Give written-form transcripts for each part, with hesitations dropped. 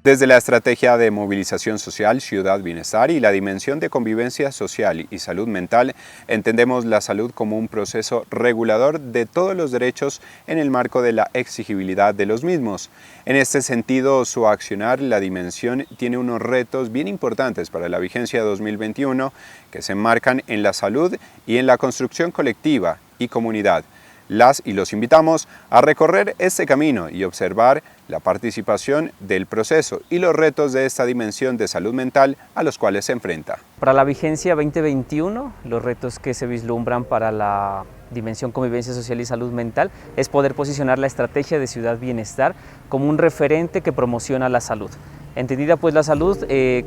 Desde la estrategia de movilización social, ciudad, bienestar y la dimensión de convivencia social y salud mental, entendemos la salud como un proceso regulador de todos los derechos en el marco de la exigibilidad de los mismos. En este sentido, su accionar, la dimensión, tiene unos retos bien importantes para la vigencia 2021 que se enmarcan en la salud y en la construcción colectiva y comunidad. Las y los invitamos a recorrer este camino y observar la participación del proceso y los retos de esta dimensión de salud mental a los cuales se enfrenta. Para la vigencia 2021, los retos que se vislumbran para la dimensión convivencia social y salud mental es poder posicionar la estrategia de ciudad bienestar como un referente que promociona la salud. Entendida pues la salud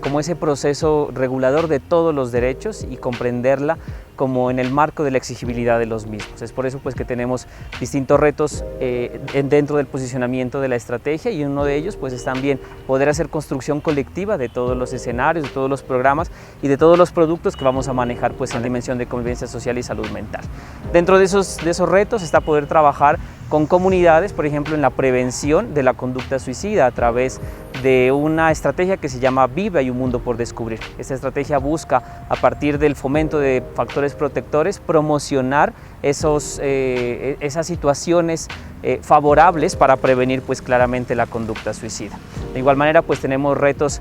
como ese proceso regulador de todos los derechos y comprenderla como en el marco de la exigibilidad de los mismos. Es por eso pues que tenemos distintos retos dentro del posicionamiento de la estrategia, y uno de ellos pues es también poder hacer construcción colectiva de todos los escenarios, de todos los programas y de todos los productos que vamos a manejar pues en la dimensión de convivencia social y salud mental. Dentro de esos retos está poder trabajar con comunidades, por ejemplo, en la prevención de la conducta suicida a través de una estrategia que se llama Vive, hay un mundo por descubrir. Esta estrategia busca, a partir del fomento de factores protectores, promocionar esas situaciones favorables para prevenir pues claramente la conducta suicida. De igual manera pues tenemos retos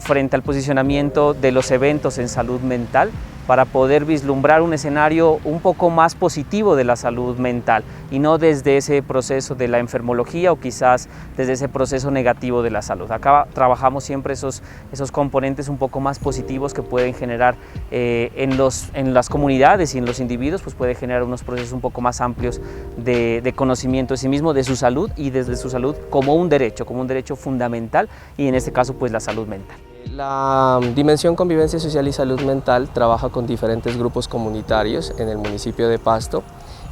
frente al posicionamiento de los eventos en salud mental para poder vislumbrar un escenario un poco más positivo de la salud mental y no desde ese proceso de la enfermología o quizás desde ese proceso negativo de la salud. Acá trabajamos siempre esos componentes un poco más positivos que pueden generar en las comunidades y en los individuos, pues puede generar unos procesos un poco más amplios de conocimiento de sí mismo, de su salud y desde su salud como un derecho fundamental, y en este caso pues la salud mental. La dimensión convivencia social y salud mental trabaja con diferentes grupos comunitarios en el municipio de Pasto.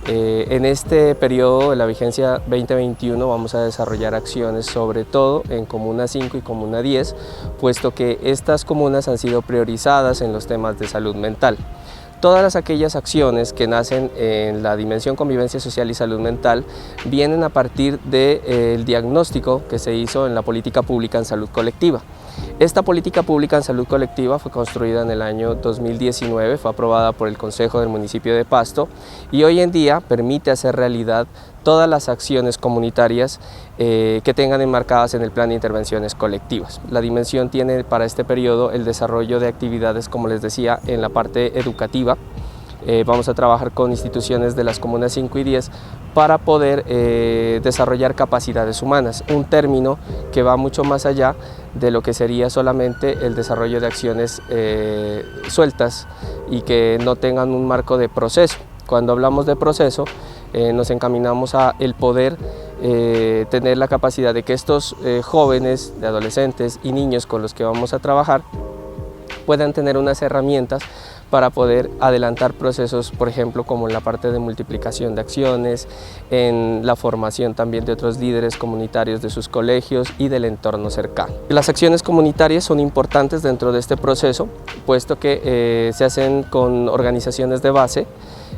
En este periodo de la vigencia 2021 vamos a desarrollar acciones sobre todo en Comuna 5 y Comuna 10, puesto que estas comunas han sido priorizadas en los temas de salud mental. Todas aquellas acciones que nacen en la dimensión convivencia social y salud mental vienen a partir del diagnóstico que se hizo en la política pública en salud colectiva. Esta política pública en salud colectiva fue construida en el año 2019, fue aprobada por el Consejo del Municipio de Pasto y hoy en día permite hacer realidad todas las acciones comunitarias que tengan enmarcadas en el plan de intervenciones colectivas. La dimensión tiene para este periodo el desarrollo de actividades, como les decía, en la parte educativa. Vamos a trabajar con instituciones de las comunas 5 y 10 para poder desarrollar capacidades humanas, un término que va mucho más allá de lo que sería solamente el desarrollo de acciones sueltas y que no tengan un marco de proceso. Cuando hablamos de proceso, nos encaminamos a el poder tener la capacidad de que estos jóvenes, de adolescentes y niños con los que vamos a trabajar puedan tener unas herramientas para poder adelantar procesos, por ejemplo, como en la parte de multiplicación de acciones, en la formación también de otros líderes comunitarios de sus colegios y del entorno cercano. Las acciones comunitarias son importantes dentro de este proceso, puesto que se hacen con organizaciones de base,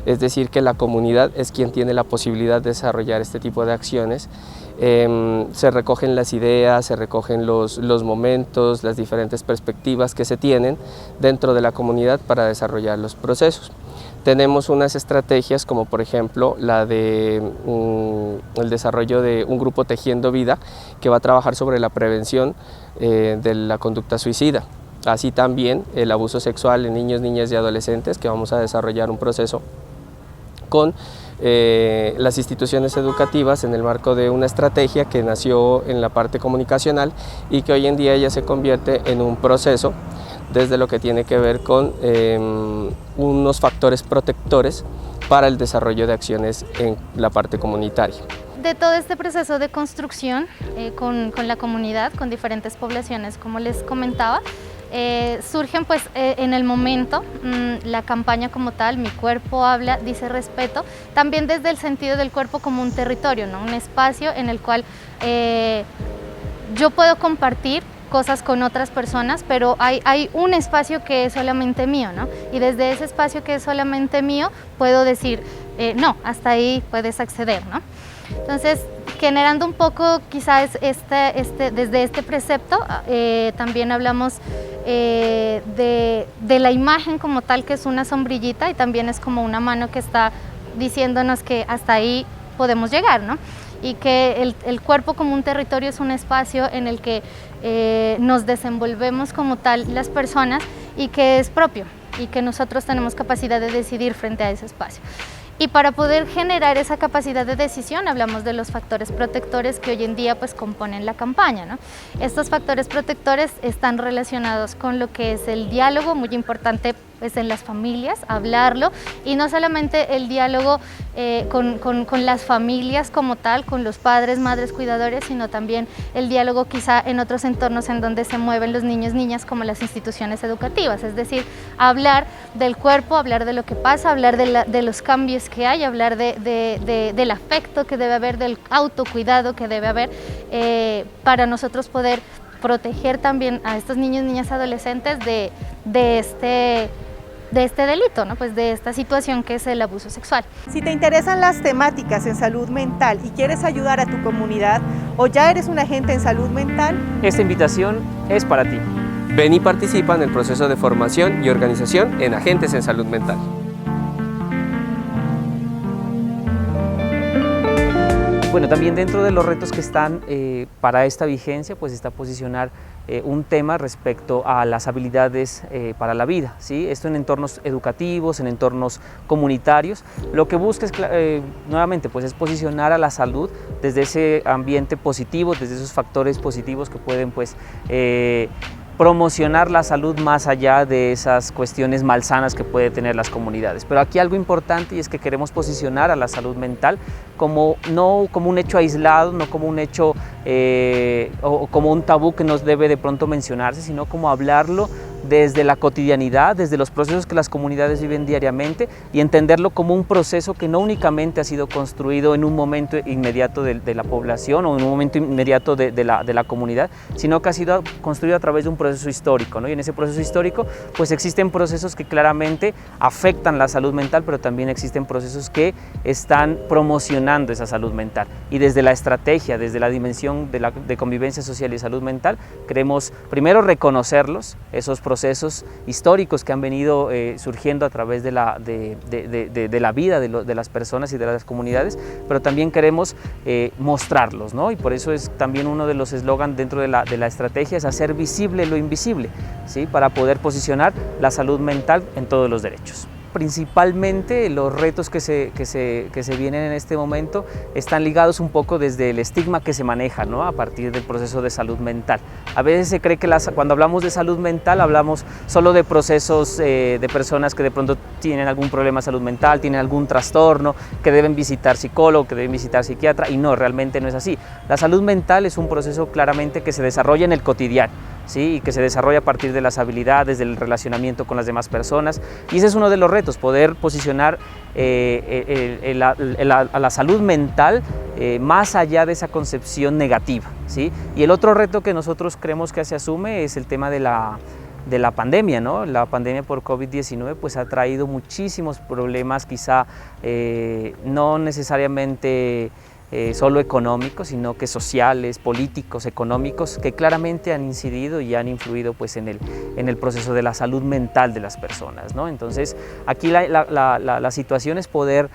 es decir, que la comunidad es quien tiene la posibilidad de desarrollar este tipo de acciones. Se recogen las ideas, se recogen los momentos, las diferentes perspectivas que se tienen dentro de la comunidad para desarrollar los procesos. Tenemos unas estrategias como por ejemplo la de el desarrollo de un grupo Tejiendo Vida que va a trabajar sobre la prevención de la conducta suicida. Así también el abuso sexual en niños, niñas y adolescentes, que vamos a desarrollar un proceso con las instituciones educativas en el marco de una estrategia que nació en la parte comunicacional y que hoy en día ya se convierte en un proceso desde lo que tiene que ver con unos factores protectores para el desarrollo de acciones en la parte comunitaria. De todo este proceso de construcción con la comunidad, con diferentes poblaciones, como les comentaba, surgen pues en el momento la campaña como tal, Mi Cuerpo Habla, Dice Respeto, también desde el sentido del cuerpo como un territorio, ¿no? Un espacio en el cual yo puedo compartir cosas con otras personas, pero hay un espacio que es solamente mío, ¿no? Y desde ese espacio que es solamente mío puedo decir, no, hasta ahí puedes acceder, ¿no? Entonces, Generando un poco quizás desde este precepto, también hablamos de la imagen como tal, que es una sombrillita y también es como una mano que está diciéndonos que hasta ahí podemos llegar, ¿no? Y que el cuerpo como un territorio es un espacio en el que nos desenvolvemos como tal las personas y que es propio y que nosotros tenemos capacidad de decidir frente a ese espacio. Y para poder generar esa capacidad de decisión hablamos de los factores protectores que hoy en día pues componen la campaña, ¿no? Estos factores protectores están relacionados con lo que es el diálogo, muy importante pues en las familias, hablarlo, y no solamente el diálogo con las familias como tal, con los padres, madres, cuidadores, sino también el diálogo quizá en otros entornos en donde se mueven los niños, niñas, como las instituciones educativas, es decir, hablar del cuerpo, hablar de lo que pasa, hablar de los cambios que hay, hablar del afecto que debe haber, del autocuidado que debe haber, para nosotros poder proteger también a estos niños, niñas, adolescentes de este delito, ¿no? Pues de esta situación que es el abuso sexual. Si te interesan las temáticas en salud mental y quieres ayudar a tu comunidad o ya eres un agente en salud mental, Esta invitación es para ti. Ven y participa en el proceso de formación y organización en Agentes en Salud Mental. Bueno, también dentro de los retos que están para esta vigencia, pues está posicionar un tema respecto a las habilidades para la vida, ¿sí? Esto en entornos educativos, en entornos comunitarios. Lo que busca es, nuevamente, pues es posicionar a la salud desde ese ambiente positivo, desde esos factores positivos que pueden pues promocionar la salud más allá de esas cuestiones malsanas que puede tener las comunidades. Pero aquí algo importante, y es que queremos posicionar a la salud mental como, no como un hecho aislado, no como un hecho o como un tabú que nos debe de pronto mencionarse, sino como hablarlo desde la cotidianidad, desde los procesos que las comunidades viven diariamente, y entenderlo como un proceso que no únicamente ha sido construido en un momento inmediato de la población o en un momento inmediato de la comunidad, sino que ha sido construido a través de un proceso histórico, ¿no? Y en ese proceso histórico pues existen procesos que claramente afectan la salud mental, pero también existen procesos que están promocionando esa salud mental. Y desde la estrategia, desde la dimensión de convivencia social y salud mental, queremos primero reconocerlos, esos procesos históricos que han venido surgiendo a través de la vida de las personas y de las comunidades, pero también queremos mostrarlos, ¿no? Y por eso es también uno de los eslogans dentro de la estrategia, es hacer visible lo invisible, ¿sí? Para poder posicionar la salud mental en todos los derechos. Principalmente los retos que se vienen en este momento están ligados un poco desde el estigma que se maneja, ¿no? A partir del proceso de salud mental. A veces se cree que cuando hablamos de salud mental hablamos solo de procesos de personas que de pronto tienen algún problema de salud mental, tienen algún trastorno, que deben visitar psicólogo, que deben visitar psiquiatra, y no, realmente no es así. La salud mental es un proceso claramente que se desarrolla en el cotidiano, ¿sí? Y que se desarrolla a partir de las habilidades, del relacionamiento con las demás personas, y ese es uno de los retos, poder posicionar a la salud mental más allá de esa concepción negativa, ¿sí? Y el otro reto que nosotros creemos que se asume es el tema de la pandemia, ¿no? La pandemia por COVID-19 pues ha traído muchísimos problemas, quizá no necesariamente solo económicos, sino que sociales, políticos, económicos, que claramente han incidido y han influido pues en el proceso de la salud mental de las personas, ¿no? Entonces aquí la situación es poder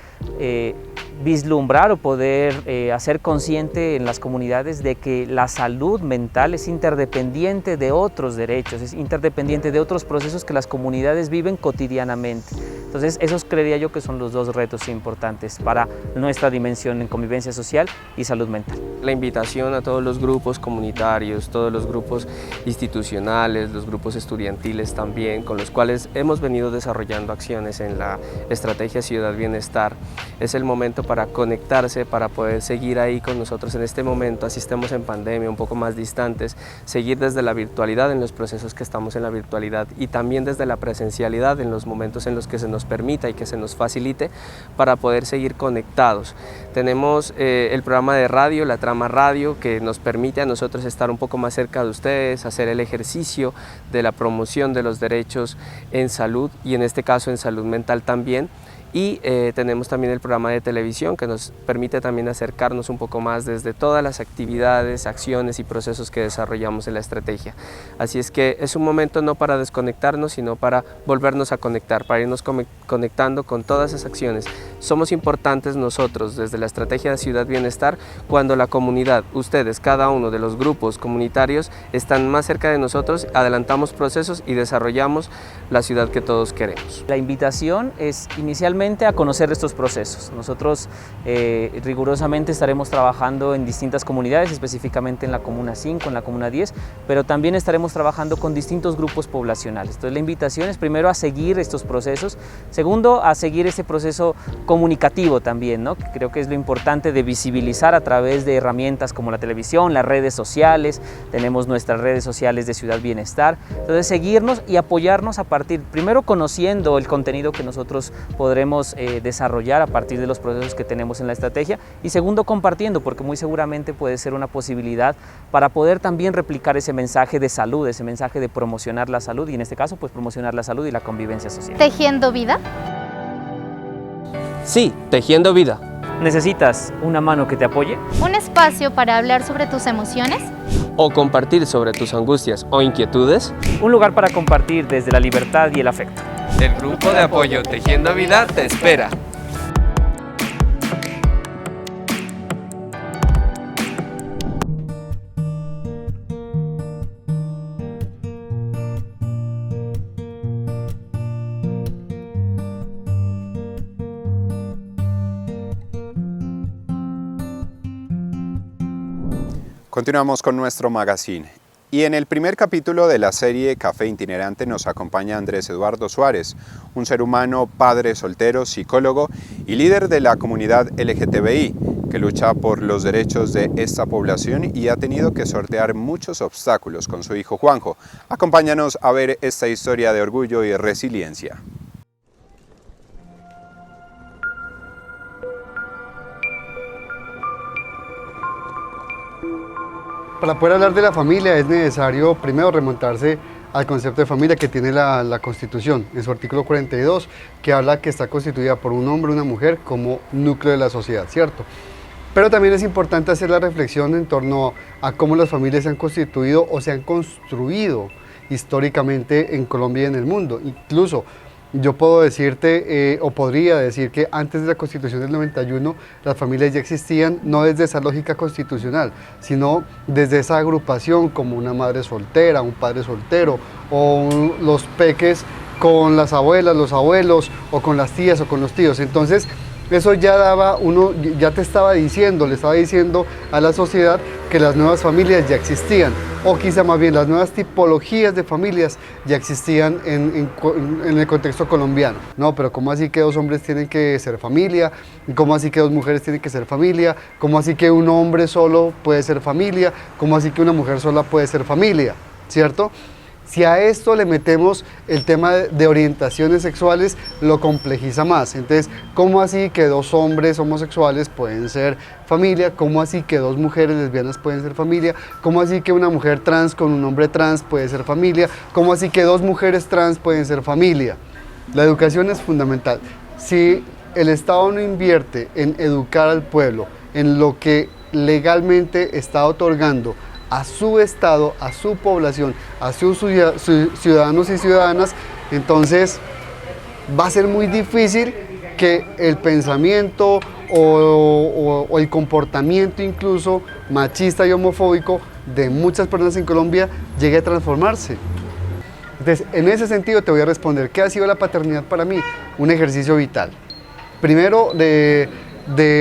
vislumbrar o poder hacer consciente en las comunidades de que la salud mental es interdependiente de otros derechos, es interdependiente de otros procesos que las comunidades viven cotidianamente. Entonces esos creería yo que son los dos retos importantes para nuestra dimensión en convivencia social y salud mental. La invitación a todos los grupos comunitarios, todos los grupos institucionales, los grupos estudiantiles también, con los cuales hemos venido desarrollando acciones en la estrategia Ciudad Bienestar. Es el momento para conectarse, para poder seguir ahí con nosotros en este momento, así estemos en pandemia, un poco más distantes, seguir desde la virtualidad en los procesos que estamos en la virtualidad, y también desde la presencialidad en los momentos en los que se nos permita y que se nos facilite para poder seguir conectados. Tenemos el programa de radio, la Trama Radio, que nos permite a nosotros estar un poco más cerca de ustedes, hacer el ejercicio de la promoción de los derechos en salud, y en este caso en salud mental también. y tenemos también el programa de televisión que nos permite también acercarnos un poco más desde todas las actividades, acciones y procesos que desarrollamos en la estrategia. Así es que es un momento no para desconectarnos, sino para volvernos a conectar, para irnos conectando con todas esas acciones. Somos importantes nosotros desde la estrategia de Ciudad Bienestar cuando la comunidad, ustedes, cada uno de los grupos comunitarios están más cerca de nosotros, adelantamos procesos y desarrollamos la ciudad que todos queremos. La invitación es inicialmente a conocer estos procesos. Nosotros rigurosamente estaremos trabajando en distintas comunidades, específicamente en la Comuna 5, en la Comuna 10, pero también estaremos trabajando con distintos grupos poblacionales. Entonces la invitación es primero a seguir estos procesos, segundo a seguir ese proceso comunicativo también, ¿no? Que creo que es lo importante de visibilizar a través de herramientas como la televisión, las redes sociales, tenemos nuestras redes sociales de Ciudad Bienestar, entonces seguirnos y apoyarnos a partir, primero conociendo el contenido que nosotros podremos desarrollar a partir de los procesos que tenemos en la estrategia y segundo compartiendo, porque muy seguramente puede ser una posibilidad para poder también replicar ese mensaje de salud, ese mensaje de promocionar la salud y en este caso pues promocionar la salud y la convivencia social. Tejiendo vida. Sí, tejiendo vida. ¿Necesitas una mano que te apoye? Un espacio para hablar sobre tus emociones. O compartir sobre tus angustias o inquietudes. Un lugar para compartir desde la libertad y el afecto. El grupo de apoyo Tejiendo Vida te espera. Continuamos con nuestro magazine. Y en el primer capítulo de la serie Café Itinerante nos acompaña Andrés Eduardo Suárez, un ser humano, padre soltero, psicólogo y líder de la comunidad LGTBI, que lucha por los derechos de esta población y ha tenido que sortear muchos obstáculos con su hijo Juanjo. Acompáñanos a ver esta historia de orgullo y resiliencia. Para poder hablar de la familia es necesario primero remontarse al concepto de familia que tiene la Constitución, en su artículo 42, que habla que está constituida por un hombre y una mujer como núcleo de la sociedad, ¿cierto? Pero también es importante hacer la reflexión en torno a cómo las familias se han constituido o se han construido históricamente en Colombia y en el mundo. Incluso yo puedo decirte, o podría decir que antes de la Constitución del 91 las familias ya existían, no desde esa lógica constitucional, sino desde esa agrupación como una madre soltera, un padre soltero, o los peques con las abuelas, los abuelos, o con las tías o con los tíos. Entonces eso ya ya te estaba diciendo, le estaba diciendo a la sociedad que las nuevas familias ya existían, o quizá más bien las nuevas tipologías de familias ya existían en el contexto colombiano. No, pero ¿cómo así que dos hombres tienen que ser familia? ¿Cómo así que dos mujeres tienen que ser familia? ¿Cómo así que un hombre solo puede ser familia? ¿Cómo así que una mujer sola puede ser familia? ¿Cierto? Si a esto le metemos el tema de orientaciones sexuales, lo complejiza más. Entonces, ¿cómo así que dos hombres homosexuales pueden ser familia? ¿Cómo así que dos mujeres lesbianas pueden ser familia? ¿Cómo así que una mujer trans con un hombre trans puede ser familia? ¿Cómo así que dos mujeres trans pueden ser familia? La educación es fundamental. Si el Estado no invierte en educar al pueblo, en lo que legalmente está otorgando a su Estado, a su población, a sus ciudadanos y ciudadanas, entonces va a ser muy difícil que el pensamiento o el comportamiento incluso machista y homofóbico de muchas personas en Colombia llegue a transformarse. Entonces, en ese sentido te voy a responder, ¿qué ha sido la paternidad para mí? Un ejercicio vital. Primero, de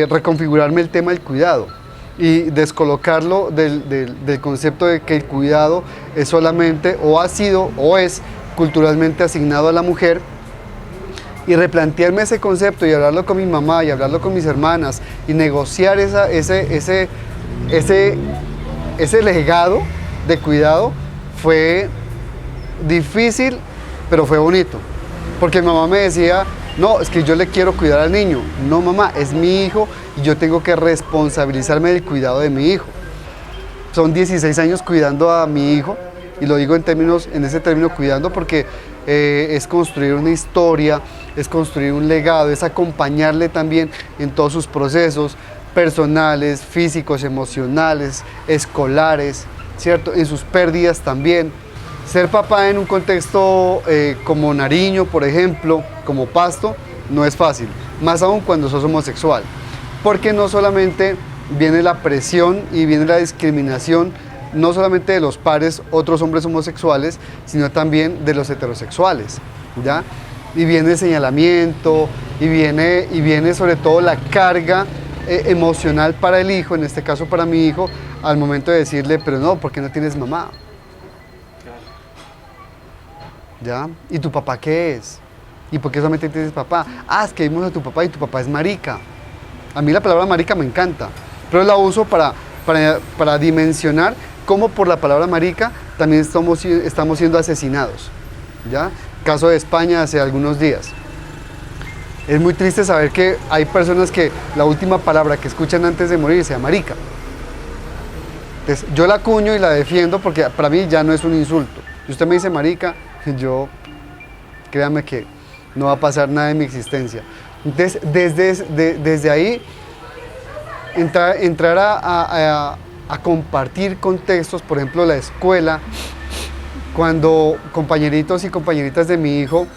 reconfigurarme el tema del cuidado y descolocarlo del concepto de que el cuidado es solamente, o ha sido, o es culturalmente asignado a la mujer, y replantearme ese concepto y hablarlo con mi mamá y hablarlo con mis hermanas y negociar ese legado de cuidado fue difícil, pero fue bonito, porque mi mamá me decía: no, es que yo le quiero cuidar al niño. No, mamá, es mi hijo y yo tengo que responsabilizarme del cuidado de mi hijo. Son 16 años cuidando a mi hijo y lo digo en ese término cuidando porque es construir una historia, es construir un legado, es acompañarle también en todos sus procesos personales, físicos, emocionales, escolares, ¿cierto? En sus pérdidas también. Ser papá en un contexto como Nariño, por ejemplo, como Pasto, no es fácil, más aún cuando sos homosexual, porque no solamente viene la presión y viene la discriminación, no solamente de los pares, otros hombres homosexuales, sino también de los heterosexuales, ¿ya? Y viene el señalamiento, y viene sobre todo la carga emocional para el hijo, en este caso para mi hijo, al momento de decirle, pero no, ¿por qué no tienes mamá? ¿Ya? ¿Y tu papá qué es? ¿Y por qué solamente tienes papá? Ah, es que vimos a tu papá y tu papá es marica. A mí la palabra marica me encanta, pero la uso para dimensionar cómo por la palabra marica también estamos siendo asesinados, ¿ya? Caso de España hace algunos días. Es muy triste saber que hay personas que la última palabra que escuchan antes de morir sea marica. Entonces, yo la acuño y la defiendo porque para mí ya no es un insulto. Si usted me dice marica, créame que no va a pasar nada en mi existencia. Entonces, desde ahí, entrar a compartir contextos, por ejemplo, la escuela, cuando compañeritos y compañeritas de mi hijo,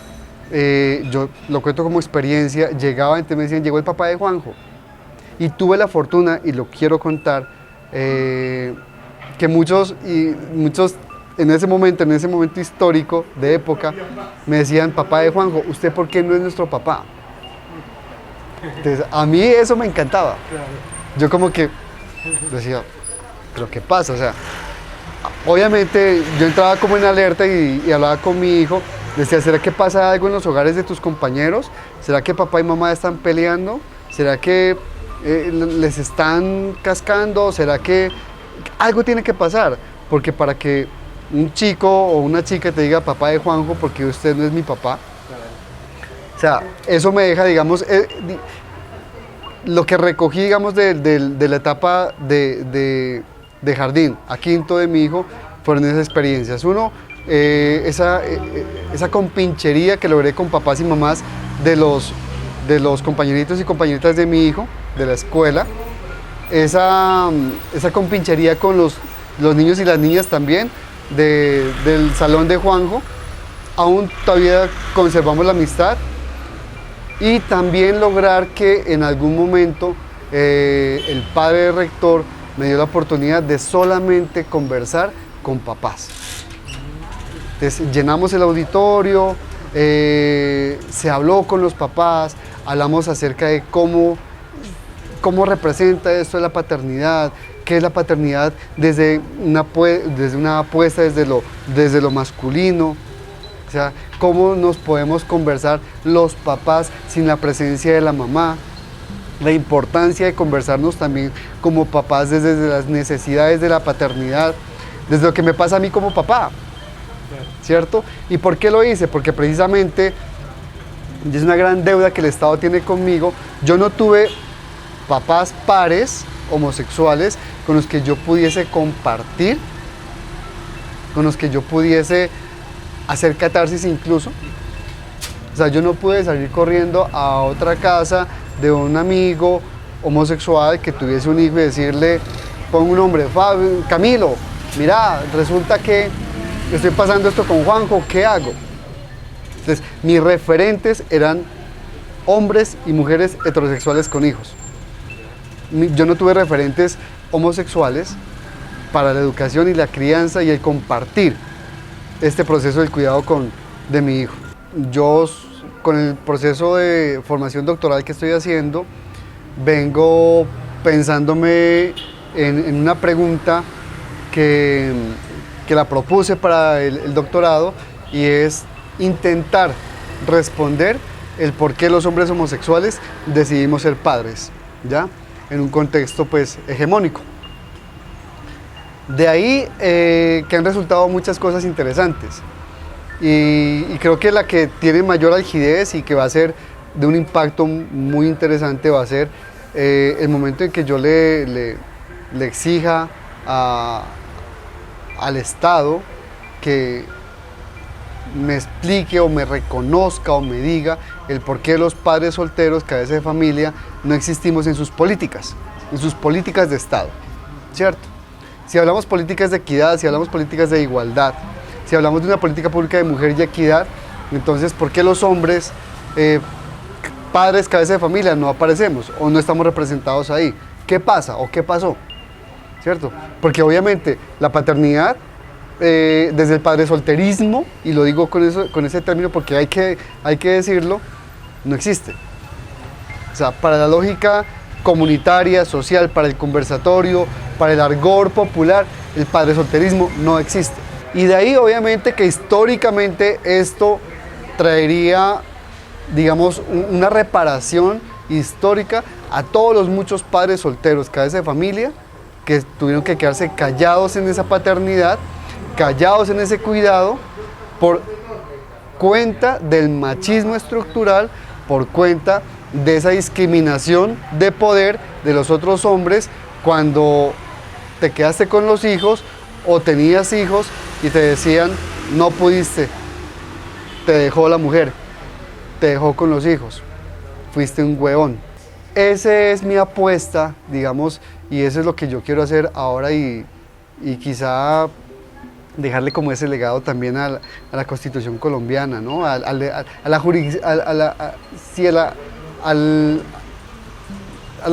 yo lo cuento como experiencia, entonces me decían, llegó el papá de Juanjo, y tuve la fortuna, y lo quiero contar, que muchos en ese momento histórico, de época, me decían, papá de Juanjo, ¿usted por qué no es nuestro papá? Entonces, a mí eso me encantaba. Yo como que decía, ¿pero qué pasa? O sea, obviamente yo entraba como en alerta y hablaba con mi hijo, decía, ¿será que pasa algo en los hogares de tus compañeros? ¿Será que papá y mamá están peleando? ¿Será que les están cascando? ¿Será que algo tiene que pasar? Porque para que un chico o una chica te diga papá de Juanjo porque usted no es mi papá, o sea, eso me deja, digamos, lo que recogí, digamos, de la etapa de jardín a quinto de mi hijo fueron esas experiencias. Uno, esa compinchería que logré con papás y mamás de los compañeritos y compañeritas de mi hijo, de la escuela, esa compinchería con los niños y las niñas también, del salón de Juanjo, aún todavía conservamos la amistad, y también lograr que en algún momento el padre rector me dio la oportunidad de solamente conversar con papás. Entonces, llenamos el auditorio, se habló con los papás, hablamos acerca de cómo representa esto de la paternidad, qué es la paternidad desde una apuesta desde lo masculino, o sea, cómo nos podemos conversar los papás sin la presencia de la mamá, la importancia de conversarnos también como papás desde las necesidades de la paternidad, desde lo que me pasa a mí como papá, ¿cierto? ¿Y por qué lo hice? Porque precisamente es una gran deuda que el Estado tiene conmigo. Yo no tuve papás pares homosexuales con los que yo pudiese compartir, con los que yo pudiese hacer catarsis incluso. O sea, yo no pude salir corriendo a otra casa de un amigo homosexual que tuviese un hijo y decirle, pon un nombre, Camilo, mira, resulta que estoy pasando esto con Juanjo, ¿qué hago? Entonces, mis referentes eran hombres y mujeres heterosexuales con hijos. Yo no tuve referentes homosexuales para la educación y la crianza y el compartir este proceso del cuidado de mi hijo. Yo, con el proceso de formación doctoral que estoy haciendo, vengo pensándome en una pregunta que la propuse para el doctorado, y es intentar responder el por qué los hombres homosexuales decidimos ser padres, ¿ya? En un contexto pues hegemónico. De ahí que han resultado muchas cosas interesantes, y creo que la que tiene mayor algidez y que va a ser de un impacto muy interesante va a ser el momento en que yo le exija al Estado que me explique o me reconozca o me diga el por qué los padres solteros, cabeza de familia, no existimos en sus políticas de Estado, ¿cierto? Si hablamos políticas de equidad, si hablamos políticas de igualdad, si hablamos de una política pública de mujer y equidad, entonces ¿por qué los hombres, padres, cabeza de familia, no aparecemos o no estamos representados ahí? ¿Qué pasa o qué pasó? ¿Cierto? Porque obviamente la paternidad, desde el padre solterismo, y lo digo con ese término porque hay que decirlo, no existe. O sea, para la lógica comunitaria, social, para el conversatorio, para el argot popular, el padre solterismo no existe. Y de ahí obviamente que históricamente esto traería, digamos, una reparación histórica a todos los muchos padres solteros, cabeza de familia, que tuvieron que quedarse callados en esa paternidad, callados en ese cuidado, por cuenta del machismo estructural, por cuenta de esa discriminación de poder de los otros hombres cuando te quedaste con los hijos o tenías hijos y te decían no pudiste, te dejó la mujer, te dejó con los hijos, fuiste un huevón. Esa es mi apuesta, digamos, y eso es lo que yo quiero hacer ahora y quizá dejarle como ese legado también a la Constitución colombiana, ¿no? a la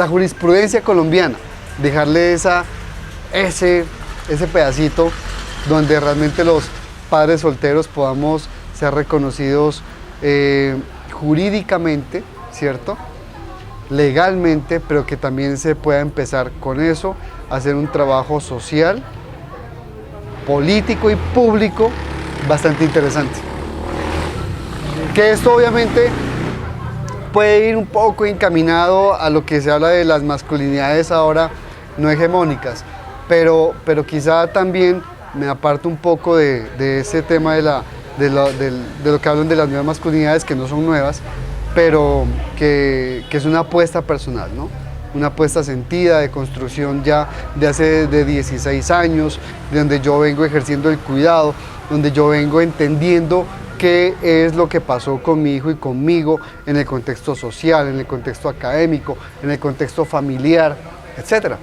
jurisprudencia colombiana, dejarle ese pedacito donde realmente los padres solteros podamos ser reconocidos jurídicamente, ¿cierto? Legalmente, pero que también se pueda empezar con eso, a hacer un trabajo social, político y público bastante interesante. Que esto obviamente puede ir un poco encaminado a lo que se habla de las masculinidades ahora no hegemónicas, pero quizá también me aparto un poco de ese tema de lo que hablan de las nuevas masculinidades, que no son nuevas, pero que es una apuesta personal, ¿no? Una apuesta sentida de construcción ya de hace 16 años, de donde yo vengo ejerciendo el cuidado, donde yo vengo entendiendo qué es lo que pasó con mi hijo y conmigo en el contexto social, en el contexto académico, en el contexto familiar, etc.